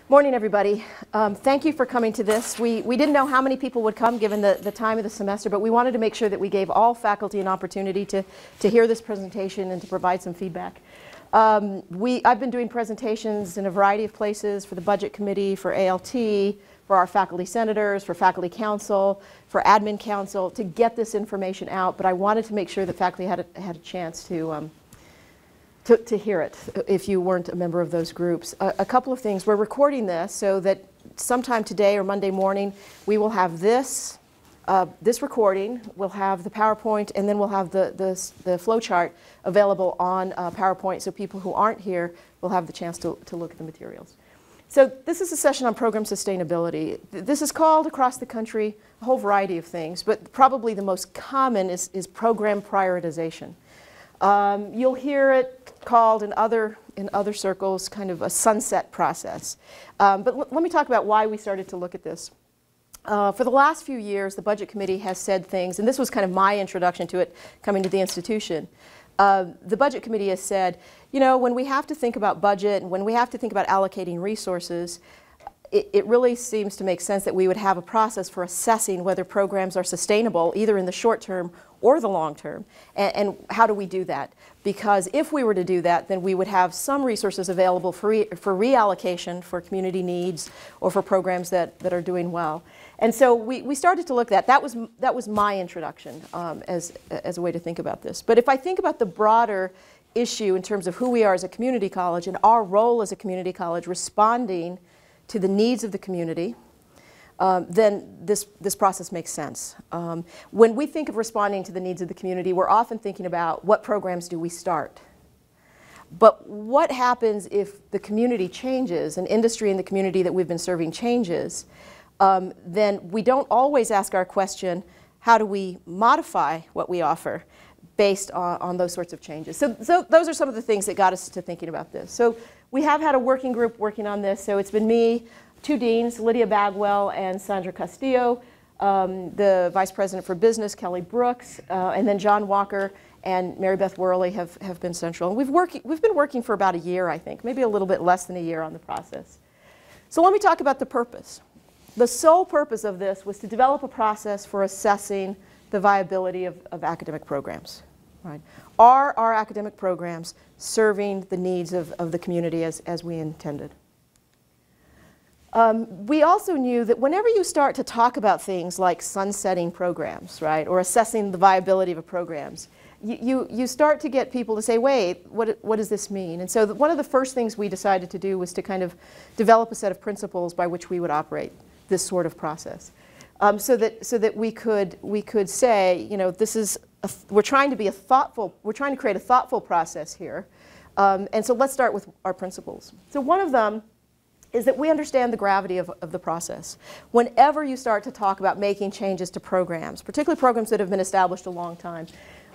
Morning, everybody. Thank you for coming to this. We didn't know how many people would come given the time of the semester, but we wanted to make sure that we gave all faculty an opportunity to hear this presentation and to provide some feedback. I've been doing presentations in a variety of places for the Budget Committee, for ALT, for our faculty senators, for faculty council, for admin council, to get this information out, but I wanted to make sure that faculty had a chance to hear it if you weren't a member of those groups. A couple of things. We're recording this so that sometime today or Monday morning we will have this recording, we'll have the PowerPoint, and then we'll have the flow chart available on PowerPoint, so people who aren't here will have the chance to look at the materials. So this is a session on program sustainability. This is called across the country a whole variety of things, but probably the most common is program prioritization. You'll hear it called in other circles kind of a sunset process. But let me talk about why we started to look at this. For the last few years, the Budget Committee has said things, and this was kind of my introduction to it coming to the institution. The Budget Committee has said, you know, when we have to think about budget and when we have to think about allocating resources, it really seems to make sense that we would have a process for assessing whether programs are sustainable either in the short term or the long term. And how do we do that? Because if we were to do that, then we would have some resources available for reallocation for community needs or for programs that are doing well. And so we started to look at that. That was my introduction as a way to think about this. But if I think about the broader issue in terms of who we are as a community college and our role as a community college responding to the needs of the community, then this process makes sense. When we think of responding to the needs of the community, we're often thinking about what programs do we start. But what happens if the community changes, an industry in the community that we've been serving changes, then we don't always ask our question, how do we modify what we offer based on those sorts of changes? So those are some of the things that got us to thinking about this. So we have had a working group working on this. So it's been me, two deans, Lydia Bagwell and Sandra Castillo, the vice president for business, Kelly Brooks, and then John Walker and Mary Beth Worley have been central. And we've been working for about a year, I think, maybe a little bit less than a year on the process. So let me talk about the purpose. The sole purpose of this was to develop a process for assessing the viability of academic programs. Right? Are our academic programs serving the needs of the community as we intended? We also knew that whenever you start to talk about things like sunsetting programs, right, or assessing the viability of programs, you start to get people to say, wait, what does this mean? And so one of the first things we decided to do was to kind of develop a set of principles by which we would operate this sort of process. So that we could say, you know, we're trying to create a thoughtful process here. And so let's start with our principles. So one of them is that we understand the gravity of the process. Whenever you start to talk about making changes to programs, particularly programs that have been established a long time,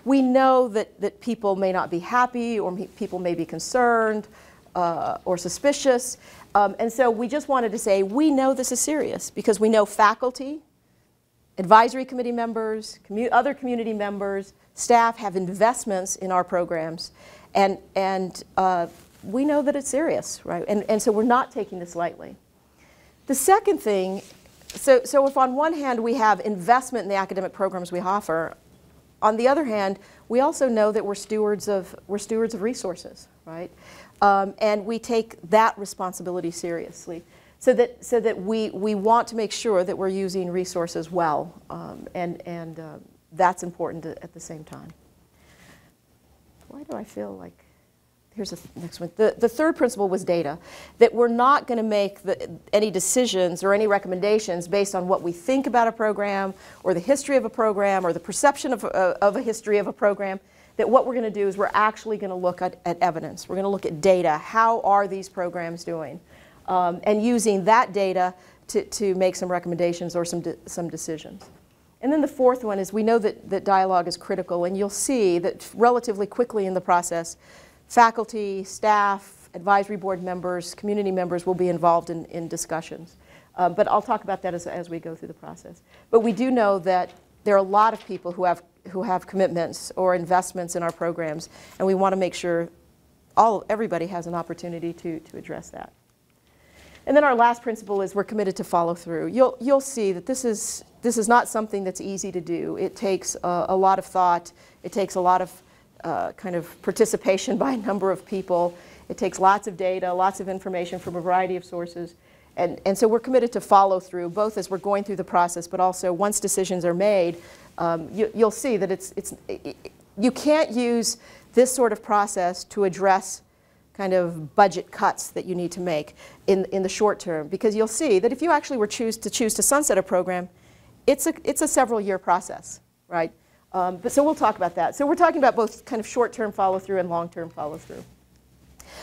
we know that people may not be happy or people may be concerned or suspicious. And so we just wanted to say, we know this is serious because we know faculty, advisory committee members, other community members, staff have investments in our programs, and we know that it's serious, right? And so we're not taking this lightly. The second thing, so if on one hand we have investment in the academic programs we offer, on the other hand, we also know that we're stewards of resources, right? And we take that responsibility seriously. So that we want to make sure that we're using resources well, and that's important at the same time. Why do I feel like, here's the next one. The third principle was data, that we're not going to make any decisions or any recommendations based on what we think about a program or the history of a program or the perception of a history of a program. That what we're going to do is we're actually going to look at evidence. We're going to look at data. How are these programs doing? And using that data to make some recommendations or some decisions. And then the fourth one is we know that dialogue is critical, and you'll see that relatively quickly in the process, faculty, staff, advisory board members, community members will be involved in discussions. But I'll talk about that as we go through the process. But we do know that there are a lot of people who have commitments or investments in our programs, and we want to make sure everybody has an opportunity to address that. And then our last principle is we're committed to follow through. You'll see that this is not something that's easy to do. It takes a lot of thought. It takes a lot of kind of participation by a number of people. It takes lots of data, lots of information from a variety of sources. And so we're committed to follow through, both as we're going through the process, but also once decisions are made, you'll see that you can't use this sort of process to address kind of budget cuts that you need to make in the short term, because you'll see that if you actually were choose to sunset a program, it's a several-year process, right? So we'll talk about that. So we're talking about both kind of short-term follow-through and long-term follow-through.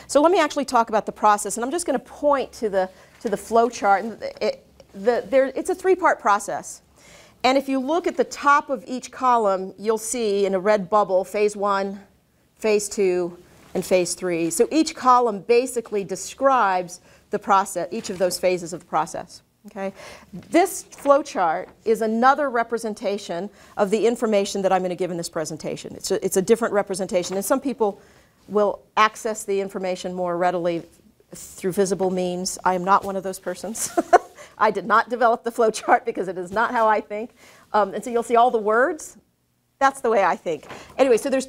So let me actually talk about the process, and I'm just going to point to the flow chart. And it's a three-part process. And if you look at the top of each column, you'll see in a red bubble phase 1, phase 2, and phase 3. So each column basically describes the process, each of those phases of the process. Okay? This flow chart is another representation of the information that I'm going to give in this presentation. It's a different representation, and some people will access the information more readily through visible means. I am not one of those persons. I did not develop the flow chart because it is not how I think. And so you'll see all the words. That's the way I think. Anyway, so there's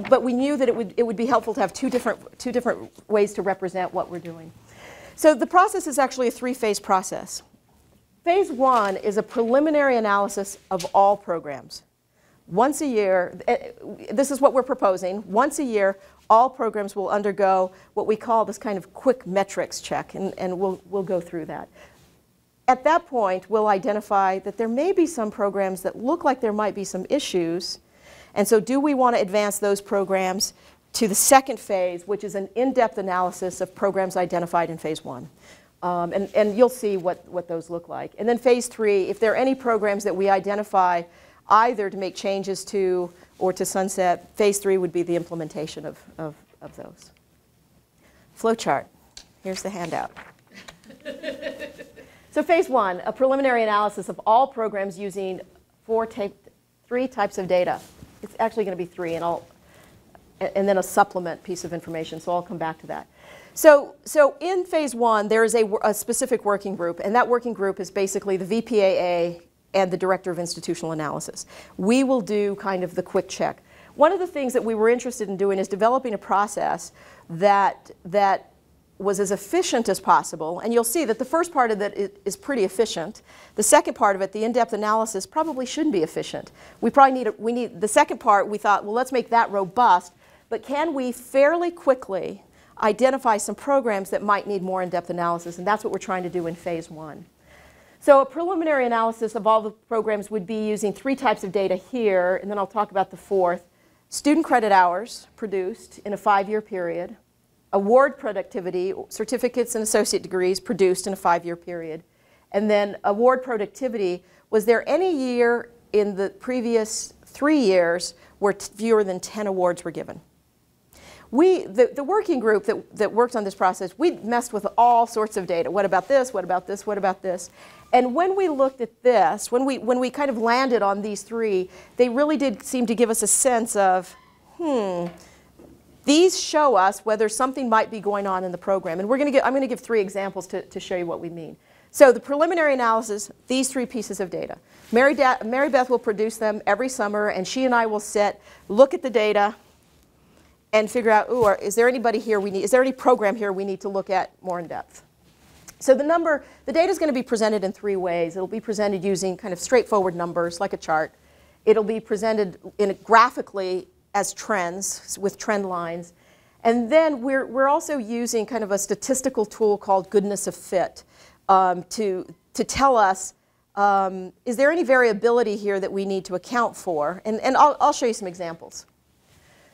but we knew that it would be helpful to have two different ways to represent what we're doing. So the process is actually a three-phase process. Phase 1 is a preliminary analysis of all programs. Once a year, this is what we're proposing. Once a year, all programs will undergo what we call this kind of quick metrics check, and we'll go through that. At that point, we'll identify that there may be some programs that look like there might be some issues, and so do we want to advance those programs to the second phase, which is an in-depth analysis of programs identified in phase 1. And you'll see what those look like. And then phase 3, if there are any programs that we identify either to make changes to or to sunset, phase 3 would be the implementation of those. Flow chart. Here's the handout. So phase 1, a preliminary analysis of all programs using 3 types of data. It's actually going to be 3, and then a supplement piece of information, so I'll come back to that. So in phase 1, there is a specific working group, and that working group is basically the VPAA and the Director of Institutional Analysis. We will do kind of the quick check. One of the things that we were interested in doing is developing a process that was as efficient as possible, and you'll see that the first part of it is pretty efficient. The second part of it, the in-depth analysis, probably shouldn't be efficient. We need the second part. We thought, well, let's make that robust, but can we fairly quickly identify some programs that might need more in-depth analysis, and that's what we're trying to do in phase 1. So a preliminary analysis of all the programs would be using 3 types of data here, and then I'll talk about the fourth. Student credit hours produced in a 5-year period, award productivity, certificates and associate degrees produced in a 5-year period, and then award productivity, was there any year in the previous 3 years where fewer than 10 awards were given? The working group that worked on this process, we messed with all sorts of data. What about this? What about this? What about this? And when we looked at this, when we kind of landed on these 3, they really did seem to give us a sense of, these show us whether something might be going on in the program. And I'm going to give 3 examples to show you what we mean. So the preliminary analysis, these 3 pieces of data. Mary Beth will produce them every summer, and she and I will look at the data, and figure out, is there anybody here is there any program here we need to look at more in depth? So the data is going to be presented in 3 ways. It'll be presented using kind of straightforward numbers, like a chart. It'll be presented graphically as trends, with trend lines. And then we're also using kind of a statistical tool called goodness of fit to tell us, is there any variability here that we need to account for? And I'll show you some examples.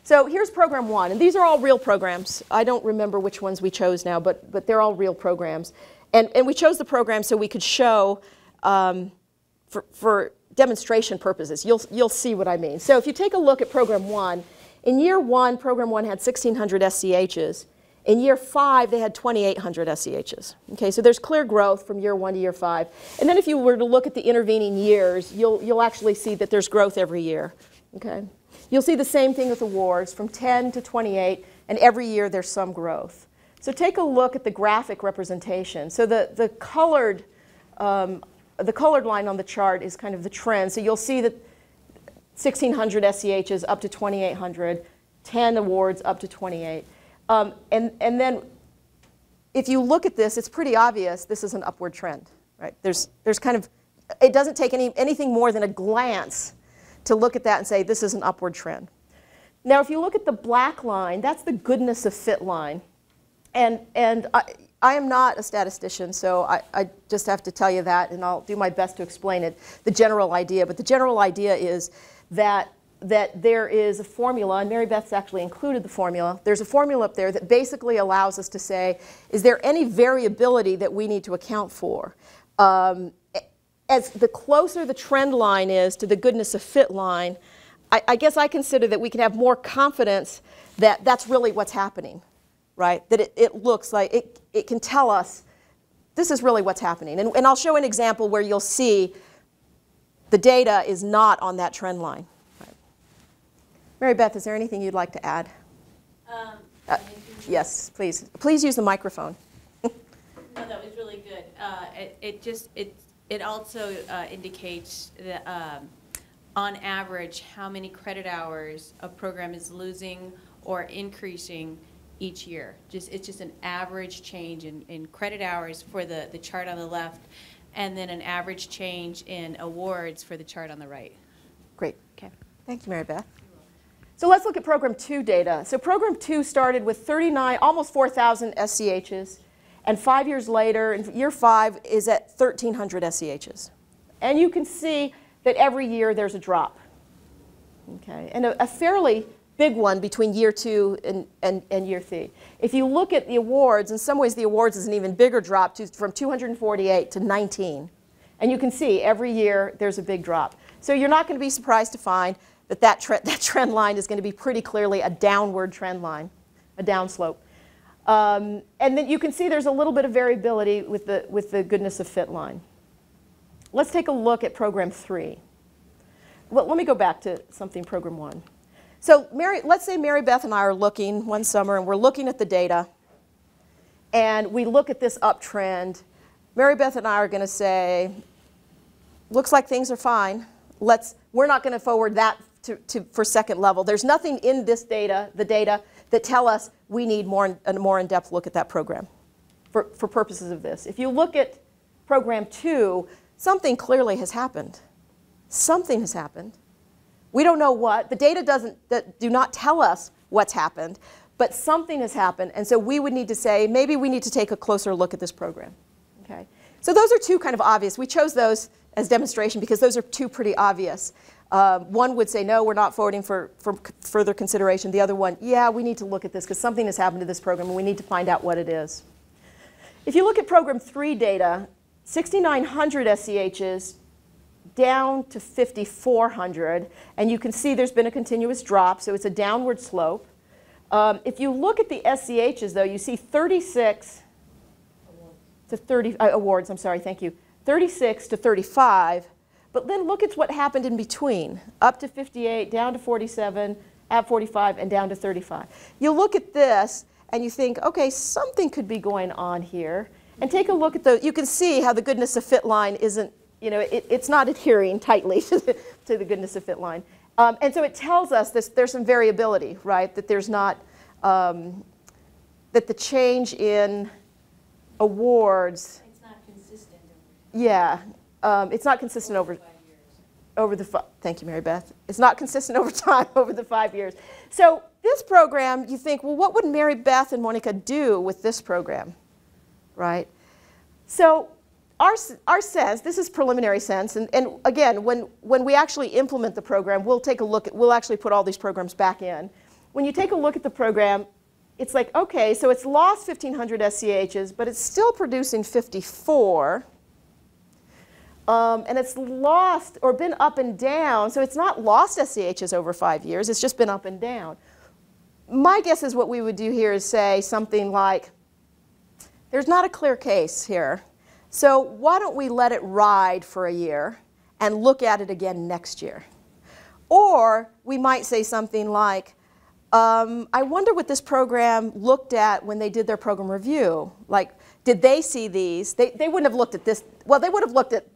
So here's program 1, and these are all real programs. I don't remember which ones we chose now, but they're all real programs. And we chose the program so we could show, for demonstration purposes, you'll see what I mean. So if you take a look at program 1, in year 1, program 1 had 1,600 SCHs. In year 5, they had 2,800 SCHs. Okay, so there's clear growth from year 1 to year 5. And then if you were to look at the intervening years, you'll actually see that there's growth every year. Okay. You'll see the same thing with awards from 10 to 28, and every year there's some growth. So take a look at the graphic representation. So the colored line on the chart is kind of the trend. So you'll see that 1,600 SEHs up to 2,800, 10 awards up to 28. And then if you look at this, it's pretty obvious this is an upward trend, right? There's kind of, it doesn't take anything more than a glance to look at that and say this is an upward trend. Now if you look at the black line, that's the goodness of fit line. And I am not a statistician, so I just have to tell you that, and I'll do my best to explain it, the general idea. But the general idea is that there is a formula, and Mary Beth's actually included the formula. There's a formula up there that basically allows us to say, is there any variability that we need to account for? As the closer the trend line is to the goodness of fit line, I guess I consider that we can have more confidence that that's really what's happening, right? That it looks like, it can tell us this is really what's happening. And I'll show an example where you'll see the data is not on that trend line. Right. Mary Beth, is there anything you'd like to add? Yes, please. Please use the microphone. No, that was really good. It also indicates that on average how many credit hours a program is losing or increasing each year. It's just an average change in credit hours for the chart on the left, and then an average change in awards for the chart on the right. Great. Okay. Thank you, Mary Beth. So let's look at Program 2 data. So Program 2 started with 39, almost 4,000 SCHs, and 5 years later, in year 5, is at 1,300 SCHs. And you can see that every year there's a drop. Okay. And a fairly big one between year 2 and year 3. If you look at the awards, in some ways the awards is an even bigger drop from 248 to 19. And you can see every year there's a big drop. So you're not going to be surprised to find that that trend line is going to be pretty clearly a downward trend line, a downslope. And then you can see there's a little bit of variability with the goodness of fit line. Let's take a look at Program 3. Well, let me go back to something Program 1. So let's say Mary Beth and I are looking one summer, and we're looking at the data, and we look at this uptrend. Mary Beth and I are going to say, looks like things are fine. We're not going to forward that for second level. There's nothing in this data, the data, that tell us we need a more in-depth look at that program for purposes of this. If you look at Program 2, something clearly has happened. Something has happened. We don't know what. The data do not tell us what's happened, but something has happened, and so we would need to say, maybe we need to take a closer look at this program. Okay? So those are two kind of obvious. We chose those as demonstration because those are two pretty obvious. One would say, no, we're not forwarding for further consideration. The other one, yeah, we need to look at this because something has happened to this program, and we need to find out what it is. If you look at Program 3 data, 6,900 SCHs, down to 5,400, and you can see there's been a continuous drop, so it's a downward slope. If you look at the SCHs, though, you see 36 to 30 awards. I'm sorry, thank you. 36 to 35, but then look at what happened in between, up to 58, down to 47, at 45, and down to 35. You look at this, and you think, okay, something could be going on here, and take a look at you can see how the goodness of fit line isn't. It's not adhering tightly to the goodness of fit line. And so it tells us there's some variability, right? That there's not, that the change in awards. It's not consistent. Yeah, it's not consistent over 5 years. Thank you, Mary Beth. It's not consistent over time, over the 5 years. So this program, you think, well, what would Mary Beth and Monica do with this program, right? So our sense, this is preliminary sense, and again, when we actually implement the program, we'll take a look at, we'll actually put all these programs back in. When you take a look at the program, it's like, okay, so it's lost 1,500 SCHs, but it's still producing 54. And it's lost or been up and down, so it's not lost SCHs over 5 years, it's just been up and down. My guess is what we would do here is say something like, there's not a clear case here. So why don't we let it ride for a year and look at it again next year? Or we might say something like, I wonder what this program looked at when they did their program review. Like, did they see these? They wouldn't have looked at this. Well, they would have looked at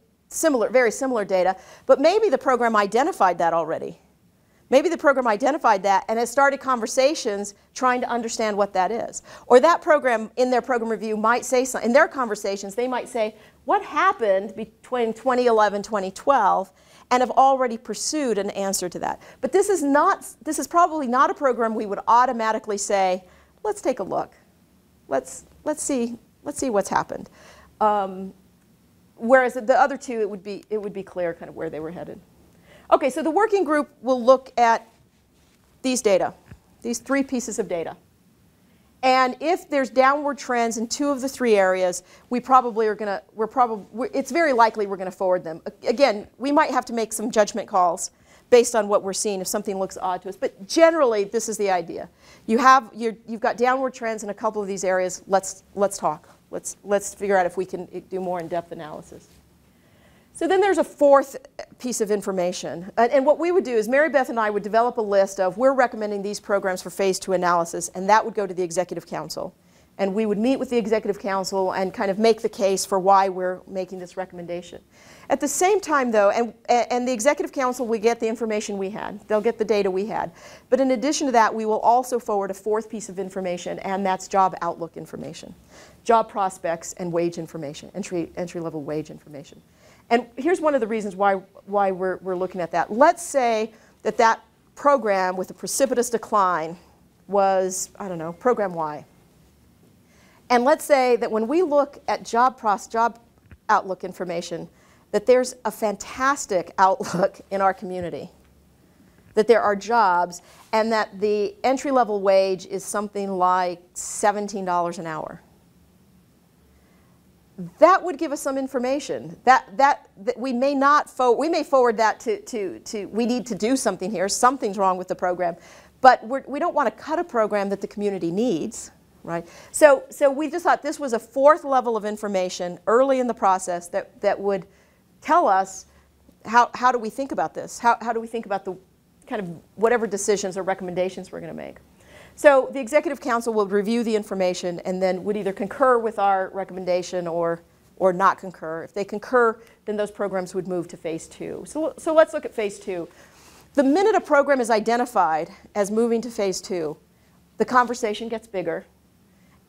very similar data, but maybe the program identified that already. Maybe the program identified that and has started conversations trying to understand what that is. Or that program, in their program review, might say something. In their conversations, they might say, what happened between 2011 and 2012, and have already pursued an answer to that. But this is probably not a program we would automatically say, let's take a look. Let's see what's happened. Whereas the other two, it would be clear kind of where they were headed. Okay, so the working group will look at these data, these 3 pieces of data. And if there's downward trends in 2 of the 3 areas, we probably are going to, it's very likely we're going to forward them. Again, we might have to make some judgment calls based on what we're seeing if something looks odd to us. But generally, this is the idea. You've got downward trends in a couple of these areas. Let's talk. Let's figure out if we can do more in-depth analysis. So then there's a 4th piece of information. And what we would do is Mary Beth and I would develop a list of, we're recommending these programs for phase 2 analysis, and that would go to the Executive Council. And we would meet with the Executive Council and kind of make the case for why we're making this recommendation. At the same time, though, and the Executive Council will get the information we had. They'll get the data we had. But in addition to that, we will also forward a 4th piece of information, and that's job outlook information. Job prospects and wage information, entry-level wage information. And here's one of the reasons why we're looking at that. Let's say that program with a precipitous decline was, I don't know, program Y. And let's say that when we look at job outlook information, that there's a fantastic outlook in our community, that there are jobs, and that the entry-level wage is something like $17 an hour. That would give us some information. That we may forward that to we need to do something here. Something's wrong with the program, but we don't want to cut a program that the community needs, right? So we just thought this was a 4th level of information early in the process that would tell us how do we think about this? How do we think about the kind of whatever decisions or recommendations we're going to make? So the Executive Council will review the information and then would either concur with our recommendation or not concur. If they concur, then those programs would move to phase 2. So let's look at phase 2. The minute a program is identified as moving to phase 2, the conversation gets bigger,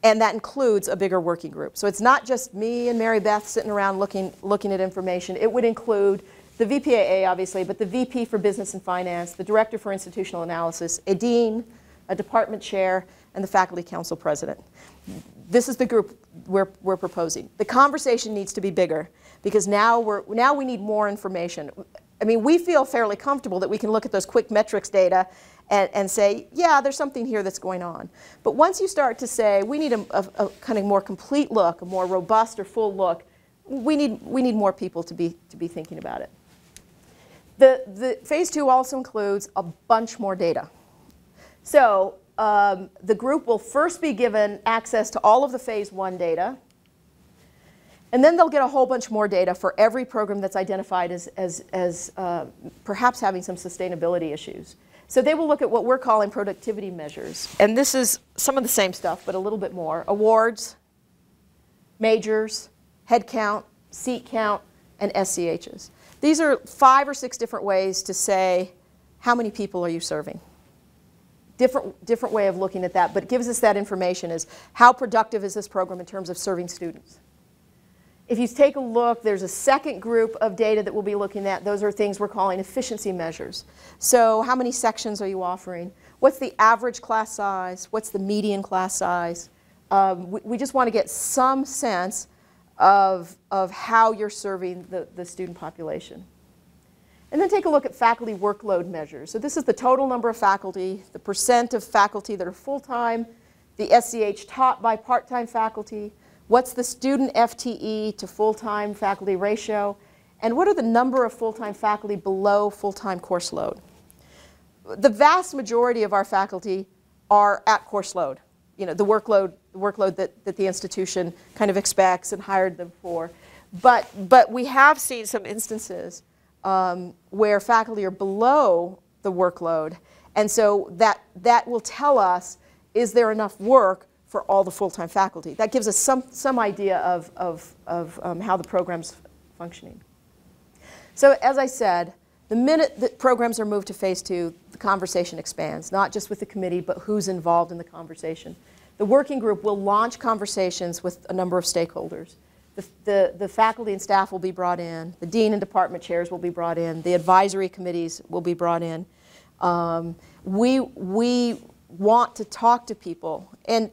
and that includes a bigger working group. So it's not just me and Mary Beth sitting around looking at information. It would include the VPAA, obviously, but the VP for Business and Finance, the Director for Institutional Analysis, a dean, a department chair, and the faculty council president. This is the group we're proposing. The conversation needs to be bigger because now we need more information. I mean, we feel fairly comfortable that we can look at those quick metrics data and say, yeah, there's something here that's going on. But once you start to say, we need a kind of more complete look, a more robust or full look, we need more people to be thinking about it. The phase 2 also includes a bunch more data. So the group will first be given access to all of the phase 1 data, and then they'll get a whole bunch more data for every program that's identified as perhaps having some sustainability issues. So they will look at what we're calling productivity measures. And this is some of the same stuff, but a little bit more. Awards, majors, head count, seat count, and SCHs. These are 5 or 6 different ways to say, how many people are you serving? Different way of looking at that, but it gives us that information is how productive is this program in terms of serving students. If you take a look, there's a second group of data that we'll be looking at. Those are things we're calling efficiency measures. So how many sections are you offering? What's the average class size? What's the median class size? We just want to get some sense of how you're serving the student population. And then take a look at faculty workload measures. So this is the total number of faculty, the percent of faculty that are full-time, the SCH taught by part-time faculty, what's the student FTE to full-time faculty ratio, and what are the number of full-time faculty below full-time course load. The vast majority of our faculty are at course load, you know, the workload that the institution kind of expects and hired them for. But we have seen some instances where faculty are below the workload, And so that will tell us, is there enough work for all the full-time faculty? That gives us some idea of how the program's functioning. So as I said, the minute that programs are moved to phase 2, the conversation expands, not just with the committee, but who's involved in the conversation. The working group will launch conversations with a number of stakeholders. The faculty and staff will be brought in, the dean and department chairs will be brought in, the advisory committees will be brought in. We want to talk to people, and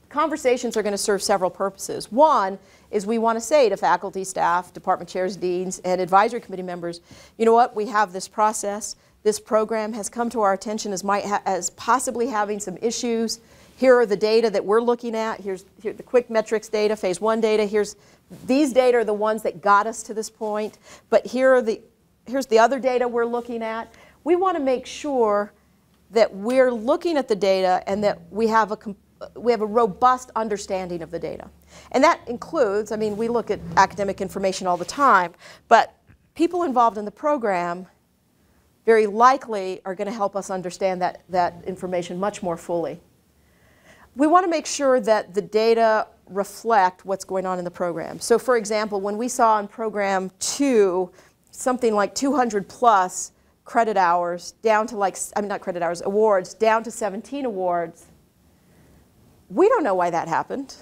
conversations are going to serve several purposes. One is we want to say to faculty, staff, department chairs, deans, and advisory committee members, you know what, we have this process, this program has come to our attention as possibly having some issues. Here are the data that we're looking at. Here's the quick metrics data, phase 1 data. These data are the ones that got us to this point, but here's the other data we're looking at. We want to make sure that we're looking at the data and that we have a robust understanding of the data. And that includes, I mean, we look at academic information all the time, but people involved in the program very likely are going to help us understand that information much more fully. We want to make sure that the data reflect what's going on in the program. So for example, when we saw in program 2 something like 200 plus credit hours down to not credit hours, awards, down to 17 awards, we don't know why that happened,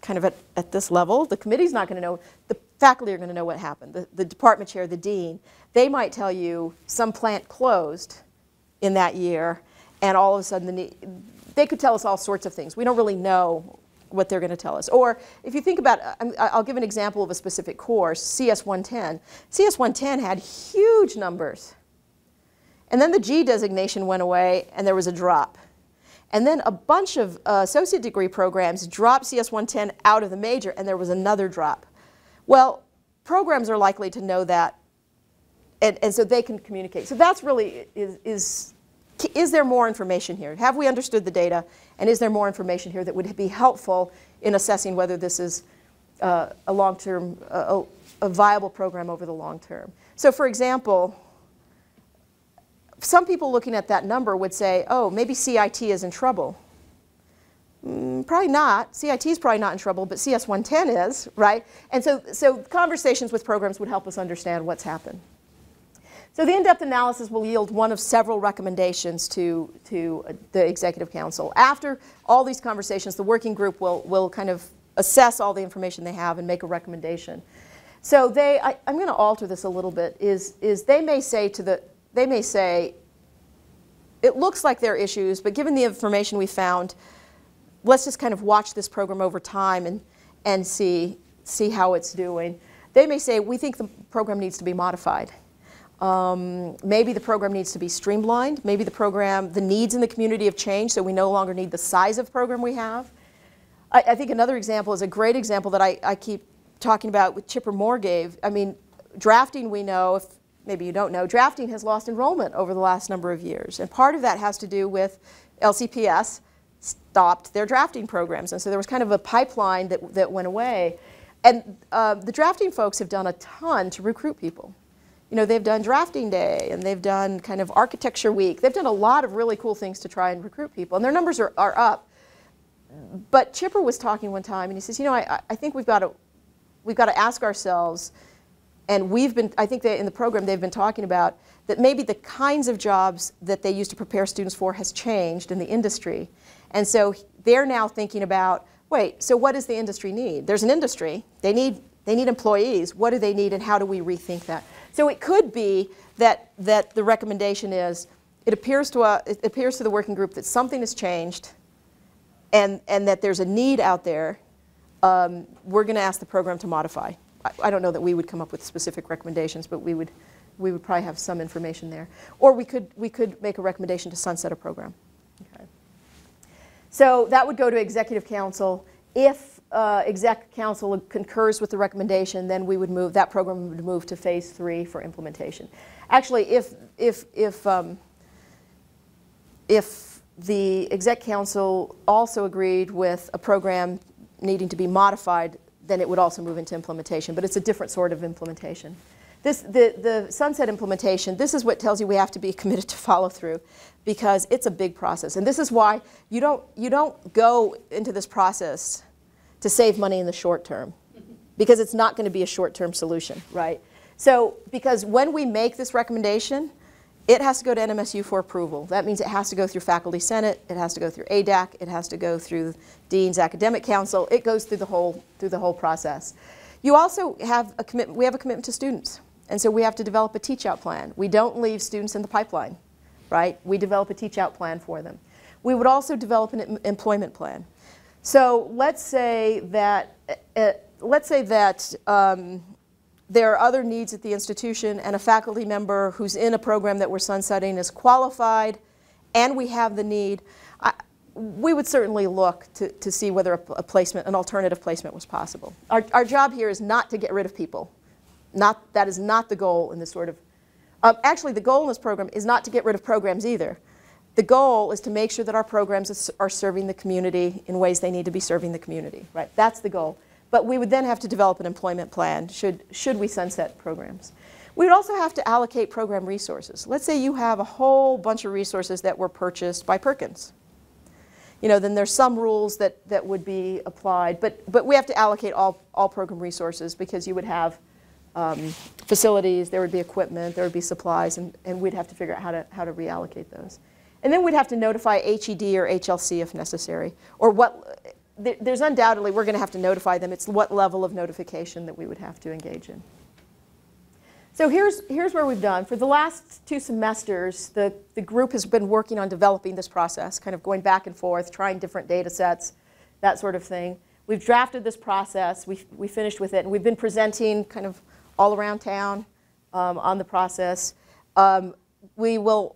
kind of at this level. The committee's not going to know. The faculty are going to know what happened. The department chair, the dean, they might tell you some plant closed in that year, and all of a sudden they could tell us all sorts of things. We don't really know what they're going to tell us. Or if you think about, I'll give an example of a specific course, CS 110. CS 110 had huge numbers. And then the G designation went away, and there was a drop. And then a bunch of associate degree programs dropped CS 110 out of the major, and there was another drop. Well, programs are likely to know that, and so they can communicate. So that's really, is there more information here? Have we understood the data, and is there more information here that would be helpful in assessing whether this is a long-term, a viable program over the long term? So for example, some people looking at that number would say, oh, maybe CIT is in trouble. Probably not. CIT is probably not in trouble, but CS 110 is, right? And so conversations with programs would help us understand what's happened. So the in-depth analysis will yield one of several recommendations to the Executive Council. After all these conversations, the working group will kind of assess all the information they have and make a recommendation. So I'm going to alter this a little bit, is they may say, it looks like there are issues, but given the information we found, let's just kind of watch this program over time and see how it's doing. They may say, we think the program needs to be modified. Maybe the program needs to be streamlined. Maybe the needs in the community have changed, so we no longer need the size of program we have. I think another example is a great example that I keep talking about, with Chipper Moore gave. I mean, drafting, we know, if maybe you don't know, drafting has lost enrollment over the last number of years. And part of that has to do with LCPS stopped their drafting programs. And so there was kind of a pipeline that went away. And the drafting folks have done a ton to recruit people. You know, they've done drafting day, and they've done kind of architecture week. They've done a lot of really cool things to try and recruit people. And their numbers are up. But Chipper was talking one time, and he says, you know, I think we've got to ask ourselves, and I think in the program they've been talking about that maybe the kinds of jobs that they used to prepare students for has changed in the industry. And so they're now thinking about, wait, so what does the industry need? There's an industry. They need employees. What do they need, and how do we rethink that? So it could be that the recommendation is, it appears to the working group that something has changed, and that there's a need out there. We're going to ask the program to modify. I don't know that we would come up with specific recommendations, but we would probably have some information there. Or we could make a recommendation to sunset a program. Okay. So that would go to Executive Council. If Exec Council concurs with the recommendation, then we would move, that program would move to phase 3 for implementation. Actually, if the Exec Council also agreed with a program needing to be modified, then it would also move into implementation, but it's a different sort of implementation. The sunset implementation, this is what tells you we have to be committed to follow through, because it's a big process. And this is why you don't go into this process to save money in the short term, because it's not going to be a short-term solution, right? So, because when we make this recommendation, it has to go to NMSU for approval. That means it has to go through Faculty Senate, it has to go through ADACC, it has to go through Dean's Academic Council. It goes through the whole process. You also have a commitment. We have a commitment to students, and so we have to develop a teach-out plan. We don't leave students in the pipeline, right? We develop a teach-out plan for them. We would also develop an employment plan. So let's say that there are other needs at the institution, and a faculty member who's in a program that we're sunsetting is qualified, and we have the need. We would certainly look to see whether a placement, an alternative placement, was possible. Our job here is not to get rid of people. That is not the goal in this sort of. Actually, the goal in this program is not to get rid of programs either. The goal is to make sure that our programs are serving the community in ways they need to be serving the community. Right? That's the goal. But we would then have to develop an employment plan should we sunset programs. We would also have to allocate program resources. Let's say you have a whole bunch of resources that were purchased by Perkins. Then there's some rules that would be applied, but we have to allocate all program resources, because you would have facilities, there would be equipment, there would be supplies, and we'd have to figure out how to reallocate those. And then we'd have to notify HED or HLC if necessary, or what. There's undoubtedly, we're going to have to notify them. It's what level of notification that we would have to engage in. So here's where we've done. For the last 2 semesters, the group has been working on developing this process, kind of going back and forth, trying different data sets, that sort of thing. We've drafted this process. We finished with it, and we've been presenting kind of all around town on the process. We will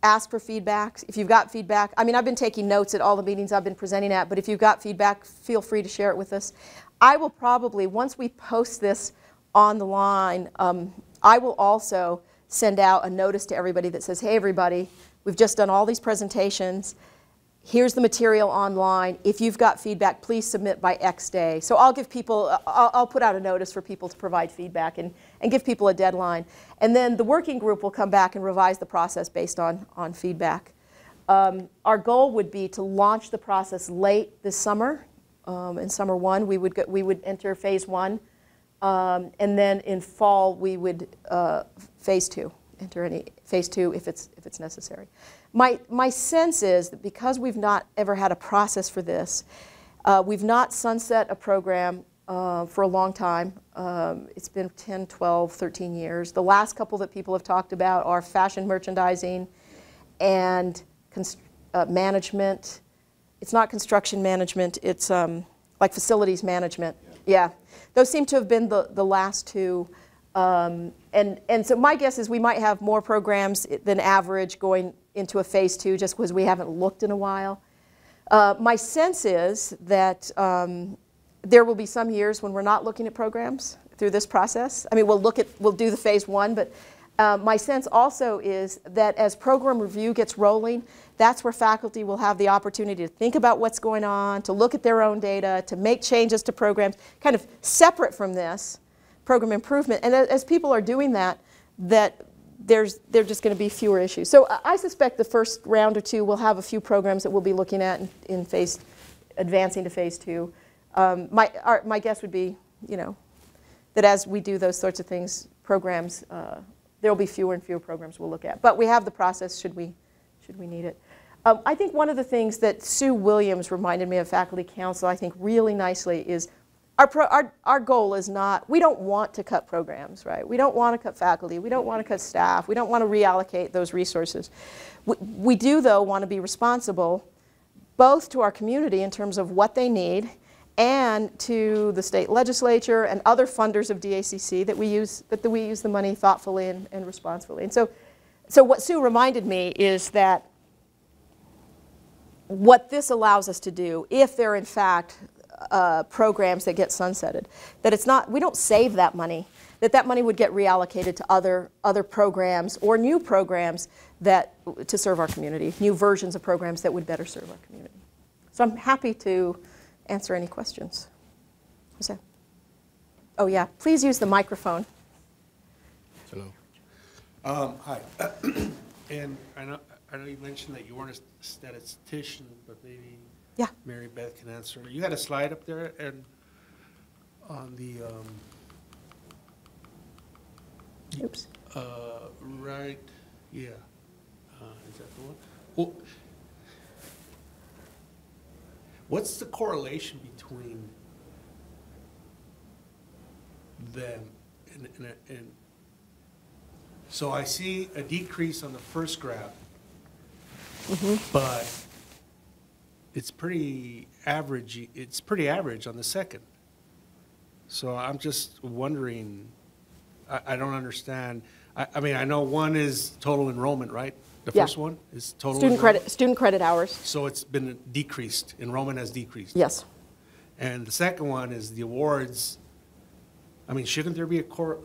ask for feedback. If you've got feedback, I mean, I've been taking notes at all the meetings I've been presenting at, but if you've got feedback, feel free to share it with us. I will probably, once we post this on the line, I will also send out a notice to everybody that says, hey everybody, we've just done all these presentations. Here's the material online. If you've got feedback, please submit by X day. So I'll give people, I'll put out a notice for people to provide feedback and give people a deadline. And then the working group will come back and revise the process based on feedback. Our goal would be to launch the process late this summer. In summer 1, we would enter phase 1. And then in fall, we would phase 2. Enter phase 2 if it's necessary. My sense is that because we've not ever had a process for this, we've not sunset a program for a long time. It's been 10, 12, 13 years. The last couple that people have talked about are fashion merchandising and management. It's not construction management, it's like facilities management. Yeah. Those seem to have been the last 2. And so my guess is we might have more programs than average going into a phase 2 just because we haven't looked in a while. My sense is that there will be some years when we're not looking at programs through this process. I mean, we'll do the phase 1, but my sense also is that as program review gets rolling, that's where faculty will have the opportunity to think about what's going on, to look at their own data, to make changes to programs, kind of separate from this program improvement. And as people are doing that, there are just going to be fewer issues. So I suspect the first round or 2 will have a few programs that we'll be looking at in advancing to phase 2. My guess would be, that as we do those sorts of things, programs, there will be fewer and fewer programs we'll look at. But we have the process should we need it. I think one of the things that Sue Williams reminded me of Faculty Council, I think really nicely, is our goal is not, we don't want to cut programs, right? We don't want to cut faculty. We don't want to cut staff. We don't want to reallocate those resources. We do, though, want to be responsible both to our community in terms of what they need and to the state legislature and other funders of DACC that we use the money thoughtfully and responsibly. And so what Sue reminded me is that what this allows us to do, if there are in fact programs that get sunsetted, that it's not, we don't save that money, that money would get reallocated to other programs or new programs to serve our community, new versions of programs that would better serve our community. So I'm happy to answer any questions. What's that? Oh yeah, please use the microphone. Hi. And I know you mentioned that you weren't a statistician, but maybe Yeah. Mary Beth can answer. You had a slide up there and on the, Oops. right, yeah. Is that the one? Well, what's the correlation between them and so I see a decrease on the first graph, but it's pretty average. It's pretty average on the second. So I'm just wondering, I don't understand. I mean, I know one is total enrollment, right? The Yeah. first one is total Student credit hours. So it's been decreased, enrollment has decreased. Yes. And the second one is the awards. I mean, shouldn't there be a so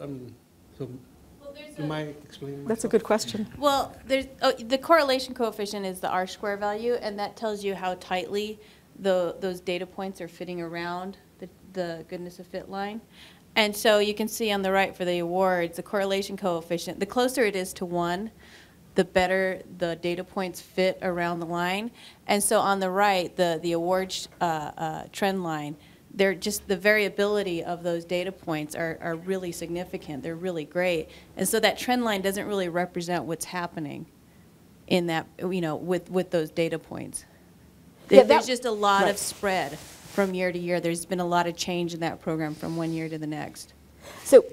Well, there's am I explaining That's a myself? good question. Well, the correlation coefficient is the R-square value, and that tells you how tightly those data points are fitting around the goodness of fit line. And so you can see on the right for the awards, the correlation coefficient, the closer it is to 1, the better the data points fit around the line. And so on the right, the awards trend line, they're just the variability of those data points are really significant. They're really great. And so that trend line doesn't really represent what's happening in that, with those data points. Yeah, There's just a lot right. of spread from year to year. There's been a lot of change in that program from one year to the next. So,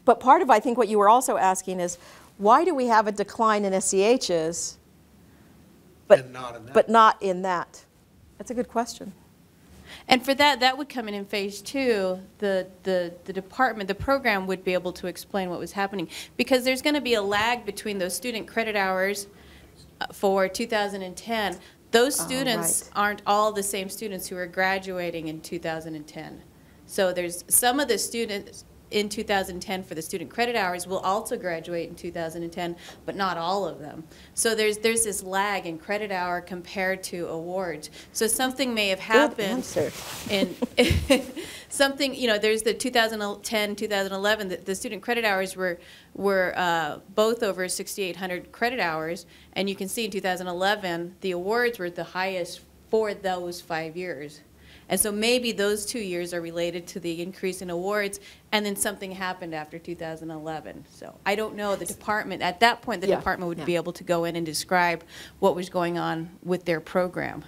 but part of, I think, what you were also asking is, why do we have a decline in SEHs, And not in that. but not in that? That's a good question. And for that would come in phase 2. The department, the program would be able to explain what was happening, because there's going to be a lag between those student credit hours for 2010. Those students right. aren't all the same students who are graduating in 2010. So there's some of the students in 2010 for the student credit hours will also graduate in 2010, but not all of them. So there's this lag in credit hour compared to awards. So something may have happened in something, there's the 2010, 2011, the student credit hours were both over 6,800 credit hours, and you can see in 2011 the awards were the highest for those 5 years. And so maybe those 2 years are related to the increase in awards, and then something happened after 2011. So I don't know. The department, at that point, the department would be able to go in and describe what was going on with their program.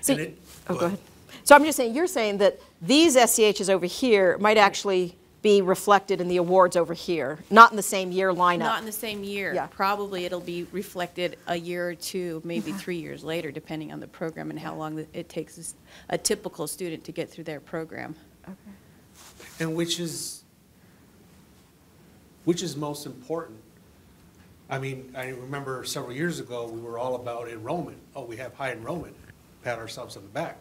So, And go ahead. So I'm just saying, you're saying that these SCHs over here might actually be reflected in the awards over here, not in the same year lineup. Not in the same year. Yeah. Probably it'll be reflected a year or two, maybe 3 years later, depending on the program and how long it takes a typical student to get through their program. Okay. And which is most important? I mean, I remember several years ago, we were all about enrollment. Oh, we have high enrollment, pat ourselves on the back.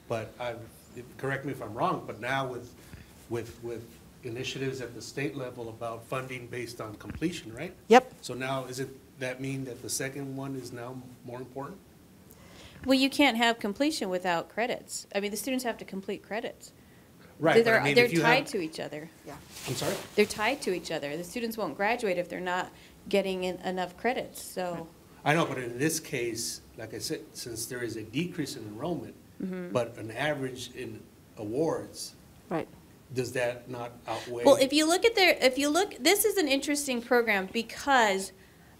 But correct me if I'm wrong, but now with initiatives at the state level about funding based on completion, right? Yep. So now, that mean that the second one is now more important? Well, you can't have completion without credits. I mean, the students have to complete credits. Right, but They're, I mean, they're if you tied have, to each other. Yeah. I'm sorry? They're tied to each other. The students won't graduate if they're not getting enough credits, so. I know, but in this case, like I said, since there is a decrease in enrollment, but an average in awards, Right. does that not outweigh? Well, if you look, this is an interesting program because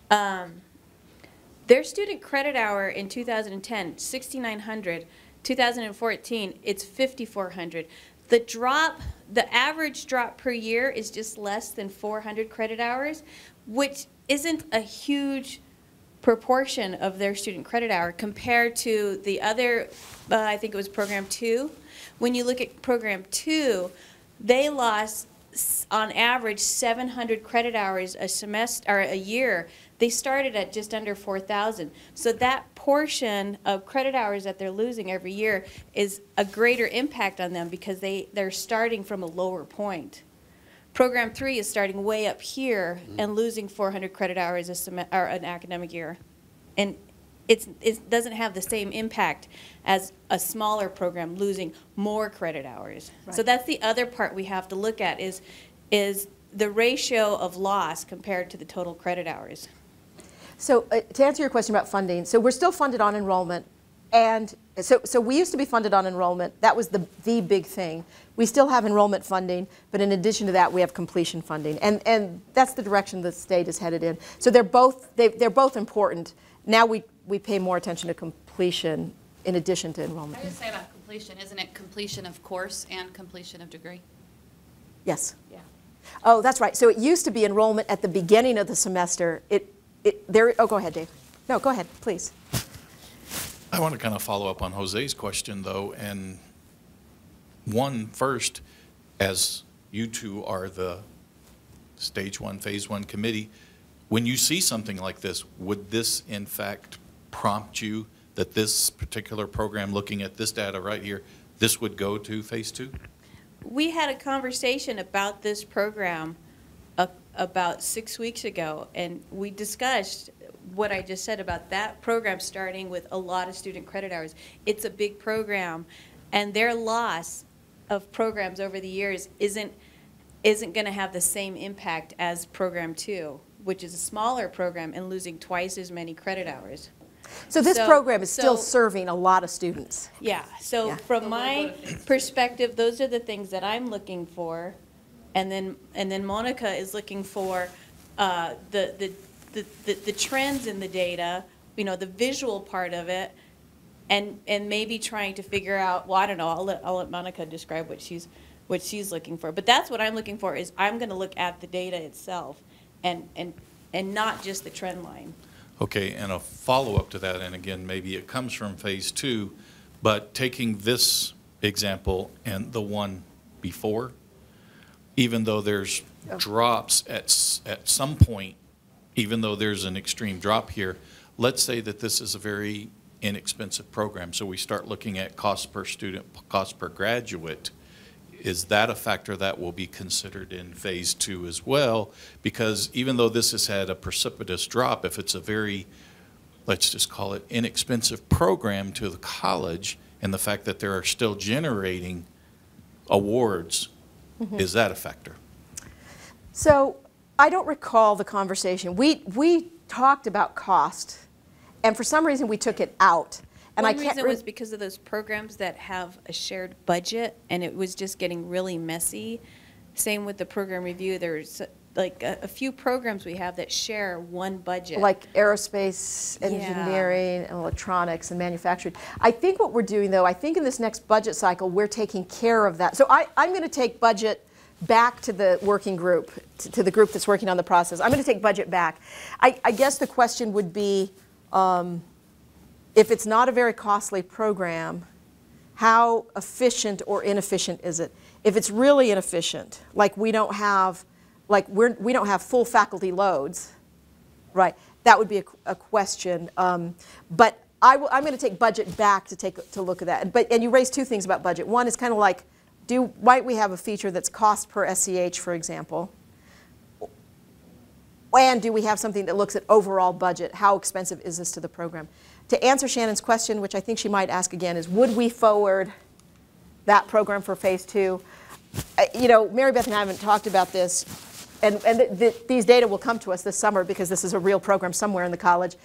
their student credit hour in 2010, 6,900, 2014, it's 5,400. The average drop per year is just less than 400 credit hours, which isn't a huge proportion of their student credit hour compared to the other, I think it was program 2. When you look at program 2, they lost on average 700 credit hours a semester or a year. They started at just under 4,000. So that portion of credit hours that they're losing every year is a greater impact on them because they're starting from a lower point. Program 3 is starting way up here and losing 400 credit hours or an academic year. And it doesn't have the same impact as a smaller program losing more credit hours. Right. So that's the other part we have to look at is the ratio of loss compared to the total credit hours. So to answer your question about funding, so we're still funded on enrollment. And so we used to be funded on enrollment. That was the big thing. We still have enrollment funding, but in addition to that, we have completion funding. And that's the direction the state is headed in. So they're both important. Now we pay more attention to completion in addition to enrollment. I would say about completion, isn't it completion of course and completion of degree? Yes. Yeah. Oh, that's right. So it used to be enrollment at the beginning of the semester. Oh, go ahead, Dave. No, go ahead, please. I want to kind of follow up on Jose's question, though, and one first, as you two are the Stage 1, Phase 1 committee, when you see something like this, would this in fact prompt you that this particular program, looking at this data right here, this would go to Phase 2? We had a conversation about this program about 6 weeks ago, and we discussed what I just said about that program starting with a lot of student credit hours. It's a big program, and their loss of programs over the years isn't going to have the same impact as Program 2, which is a smaller program and losing twice as many credit hours. So this program is still serving a lot of students. Yeah, so from my perspective, those are the things that I'm looking for, and then Monica is looking for the trends in the data, you know, the visual part of it, and maybe trying to figure out, well, I don't know, I'll let Monica describe what she's looking for. But that's what I'm looking for, is I'm going to look at the data itself and not just the trend line. Okay, and a follow-up to that, and again, maybe it comes from Phase 2, but taking this example and the one before, even though there's drops at some point, even though there's an extreme drop here, let's say that this is a very inexpensive program, so we start looking at cost per student, cost per graduate. Is that a factor that will be considered in Phase 2 as well? Because even though this has had a precipitous drop, if it's a very, let's just call it, inexpensive program to the college, and the fact that they are still generating awards, is that a factor? So I don't recall the conversation. We talked about cost, and for some reason we took it out. And One reason was because of those programs that have a shared budget, and it was just getting really messy. Same with the program review. There's like a few programs we have that share one budget. Like aerospace, engineering, and electronics, and manufacturing. I think what we're doing, though, I think in this next budget cycle, we're taking care of that. So I'm going to take budget back to the working group, to the group that's working on the process. I'm going to take budget back. I guess the question would be, if it's not a very costly program, how efficient or inefficient is it? If it's really inefficient, like we don't have full faculty loads, right? That would be a question. But I'm going to take budget back to look at that. And you raised two things about budget. One is kind of like, might we have a feature that's cost per SCH, for example? And do we have something that looks at overall budget? How expensive is this to the program? To answer Shannon's question, which I think she might ask again, is would we forward that program for Phase 2? You know, Mary Beth and I haven't talked about this, and these data will come to us this summer because this is a real program somewhere in the college.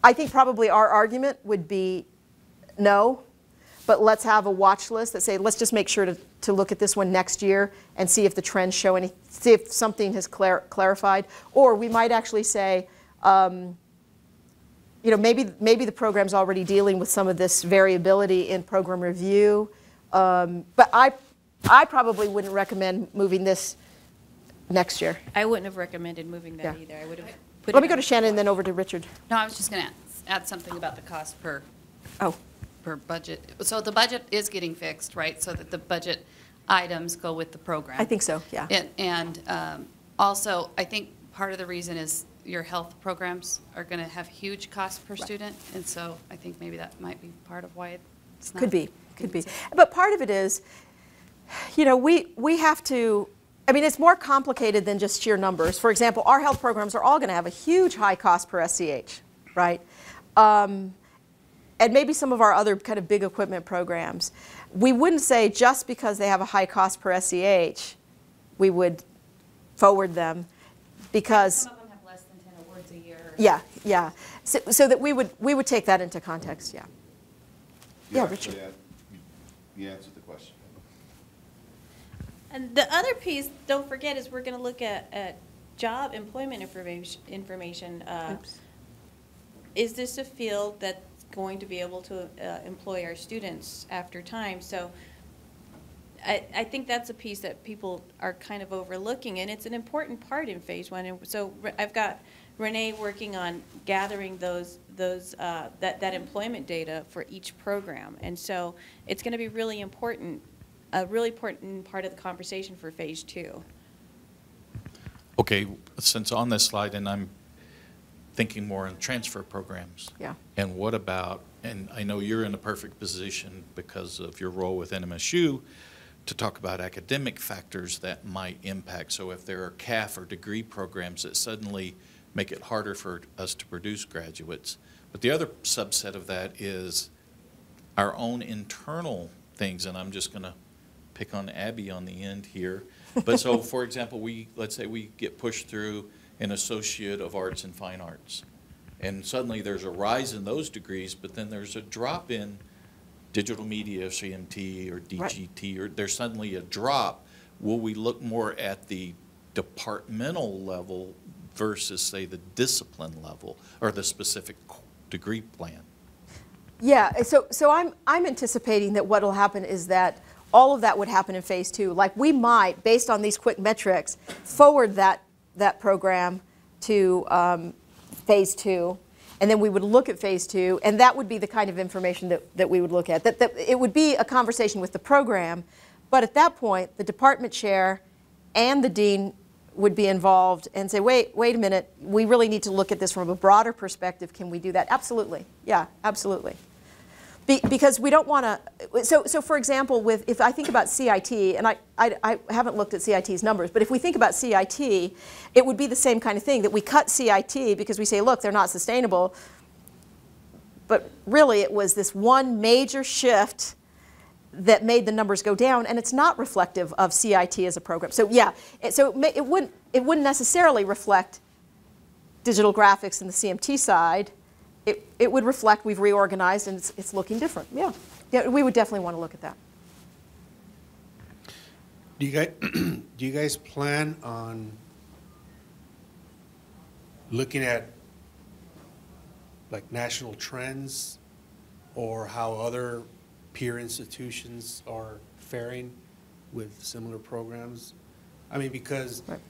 I think probably our argument would be no, but let's have a watch list that say, let's just make sure to look at this one next year and see if the trends show see if something has clarified. Or we might actually say, you know, maybe the program's already dealing with some of this variability in program review. But I probably wouldn't recommend moving this next year. I wouldn't have recommended moving that either. I would have put Let me go to Shannon and then over to Richard. No, I was just going to add something about the cost per budget. So the budget is getting fixed, right? So that the budget items go with the program. I think so, yeah. And also, I think part of the reason is your health programs are going to have huge costs per student, and so I think maybe that might be part of why it's not. Could be. But part of it is, you know, we have to, I mean, it's more complicated than just sheer numbers. For example, our health programs are all going to have a huge high cost per SCH, right? And maybe some of our other kind of big equipment programs. We wouldn't say just because they have a high cost per SCH, we would forward them, because, Some of them have less than 10 awards a year. yeah, yeah. So that we would take that into context, yeah. You Yeah, actually Richard. You answered the question. And the other piece, don't forget, is we're going to look at job employment information. Oops. Is this a field that's going to be able to employ our students after time? So I think that's a piece that people are kind of overlooking, and it's an important part in phase one. And so I've got Renee working on gathering that employment data for each program, and so it's going to be really important, a really important part of the conversation for phase two. Okay, since on this slide, and I'm thinking more in transfer programs. Yeah. And what about, and I know you're in a perfect position because of your role with NMSU, to talk about academic factors that might impact. So if there are CAF or degree programs that suddenly make it harder for us to produce graduates. But the other subset of that is our own internal things, and I'm just going to pick on Abby on the end here. But so, for example, let's say we get pushed through an Associate of Arts and Fine Arts, and suddenly there's a rise in those degrees, but then there's a drop in digital media, CMT or DGT, or there's suddenly a drop. Will we look more at the departmental level versus, say, the discipline level or the specific degree plan? Yeah, so I'm anticipating that what will happen is that all of that would happen in phase two. Like, we might, based on these quick metrics, forward that program to phase two, and then we would look at phase two, and that would be the kind of information that we would look at. That it would be a conversation with the program, but at that point, the department chair and the dean would be involved and say, wait a minute, we really need to look at this from a broader perspective. Can we do that? Absolutely. Yeah, absolutely. Because we don't want to, so for example, if I think about CIT, and I haven't looked at CIT's numbers, but if we think about CIT, it would be the same kind of thing, that we cut CIT because we say, look, they're not sustainable. But really, it was this one major shift that made the numbers go down, and it's not reflective of CIT as a program. So yeah, it wouldn't necessarily reflect digital graphics and the CMT side. It would reflect we've reorganized and it's looking different. Yeah, we would definitely want to look at that. Do you guys plan on looking at like national trends or how other peer institutions are faring with similar programs? I mean, because Right.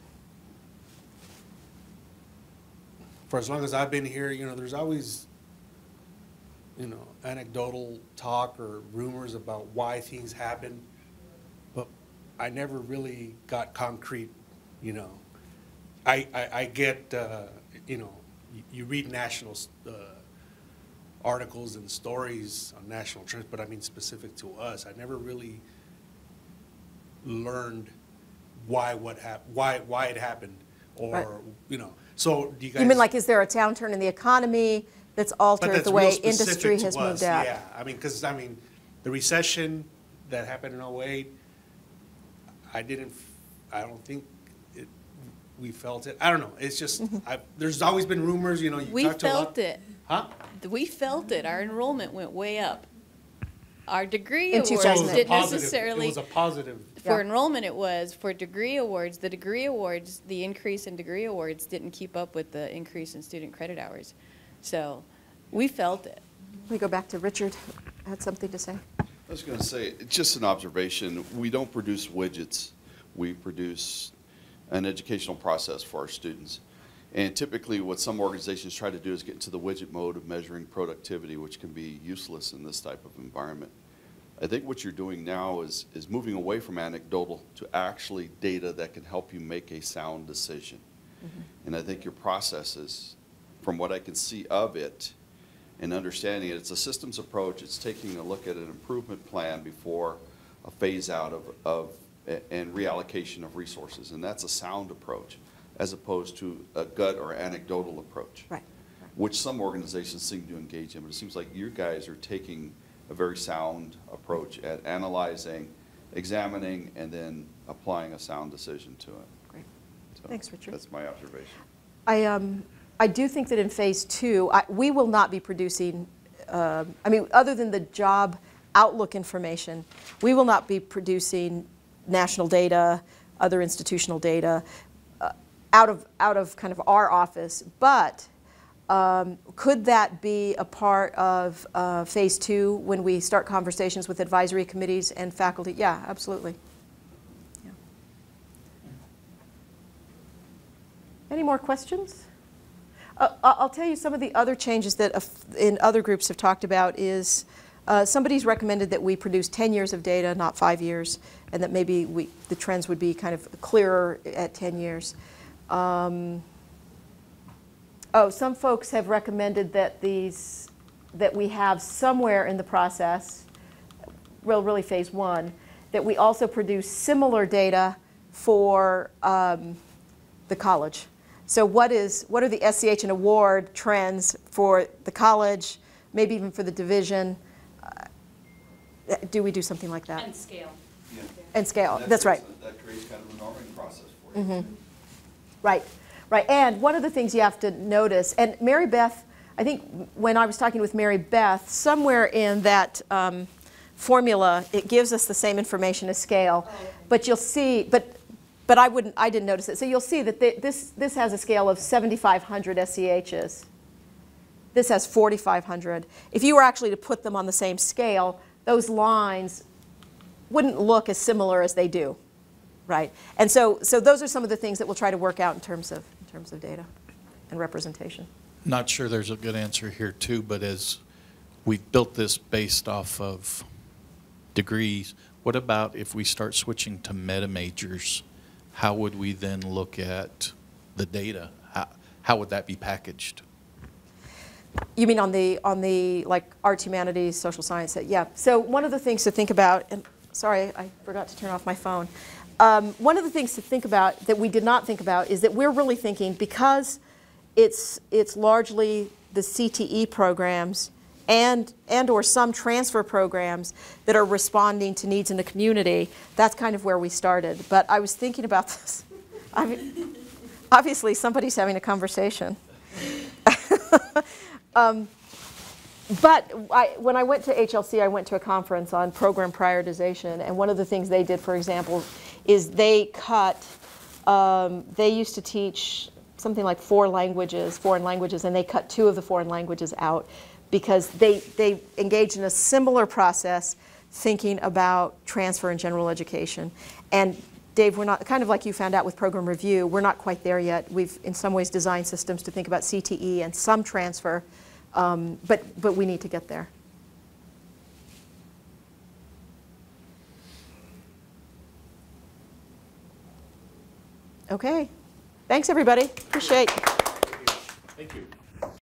for as long as I've been here, there's always, anecdotal talk or rumors about why things happen, but I never really got concrete, I get, you read national articles and stories on national trends, but I mean specific to us, I never really learned why it happened, or, Right. So do you guys? You mean, like, is there a downturn in the economy that's But altered that's the real way specific industry to has us, moved out? Yeah, because the recession that happened in 2008, I don't think we felt it. I don't know. It's just, there's always been rumors, you We talk to a lot. felt it. Huh? We felt it. Our enrollment went way up. Our degree In awards 2008. didn't It necessarily. was a positive. For Yeah. enrollment, it was. For degree awards, the increase in degree awards didn't keep up with the increase in student credit hours. So we felt it. We go back to Richard, had something to say. I was going to say, just an observation, we don't produce widgets. We produce an educational process for our students. And typically what some organizations try to do is get into the widget mode of measuring productivity, which can be useless in this type of environment. I think what you're doing now is moving away from anecdotal to actually data that can help you make a sound decision. Mm-hmm. And I think your processes, from what I can see of it and understanding it, it's a systems approach. It's taking a look at an improvement plan before a phase out of and reallocation of resources. And that's a sound approach as opposed to a gut or anecdotal approach, Right. which some organizations seem to engage in. But it seems like you guys are taking a very sound approach at analyzing, examining, and then applying a sound decision to it. Great. So, So Thanks, Richard. That's my observation. I do think that in phase 2, we will not be producing, I mean, other than the job outlook information, we will not be producing national data, other institutional data out of kind of our office. But could that be a part of phase 2 when we start conversations with advisory committees and faculty? Yeah, absolutely. Yeah. Any more questions? I'll tell you some of the other changes that in other groups have talked about is somebody's recommended that we produce 10 years of data, not 5 years, and that maybe the trends would be kind of clearer at 10 years. Some folks have recommended that that we have somewhere in the process, really phase 1, that we also produce similar data for the college. So what are the SCH and award trends for the college, maybe even for the division? Do we do something like that? And scale. Yeah. And scale, And that's right. That creates kind of a norming process for you. Mm-hmm. Right, right. And one of the things you have to notice, and Mary Beth, I think when I was talking with Mary Beth, somewhere in that formula, it gives us the same information as scale. Oh, okay. But you'll see, but I didn't notice it. So you'll see that this has a scale of 7,500 SCHs. This has 4,500. If you were actually to put them on the same scale, those lines wouldn't look as similar as they do, right? And so those are some of the things that we'll try to work out in terms of data and representation. Not sure there's a good answer here too, but as we built this based off of degrees, what about if we start switching to meta majors? How would we then look at the data? How would that be packaged? You mean on the like arts, humanities, social science? Yeah. So one of the things to think about, and sorry, I forgot to turn off my phone. One of the things to think about that we did not think about is that we're really thinking, because it's largely the CTE programs and or some transfer programs that are responding to needs in the community. That's kind of where we started. But I was thinking about this. I mean, obviously somebody's having a conversation. But when I went to HLC, I went to a conference on program prioritization, and one of the things they did, for example, is they used to teach something like 4 languages, foreign languages, and they cut 2 of the foreign languages out because they engaged in a similar process thinking about transfer and general education. And Dave, we're not, kind of like you found out with program review, we're not quite there yet. We've in some ways designed systems to think about CTE and some transfer, but we need to get there. Okay. Thanks, everybody. Appreciate it. Thank you.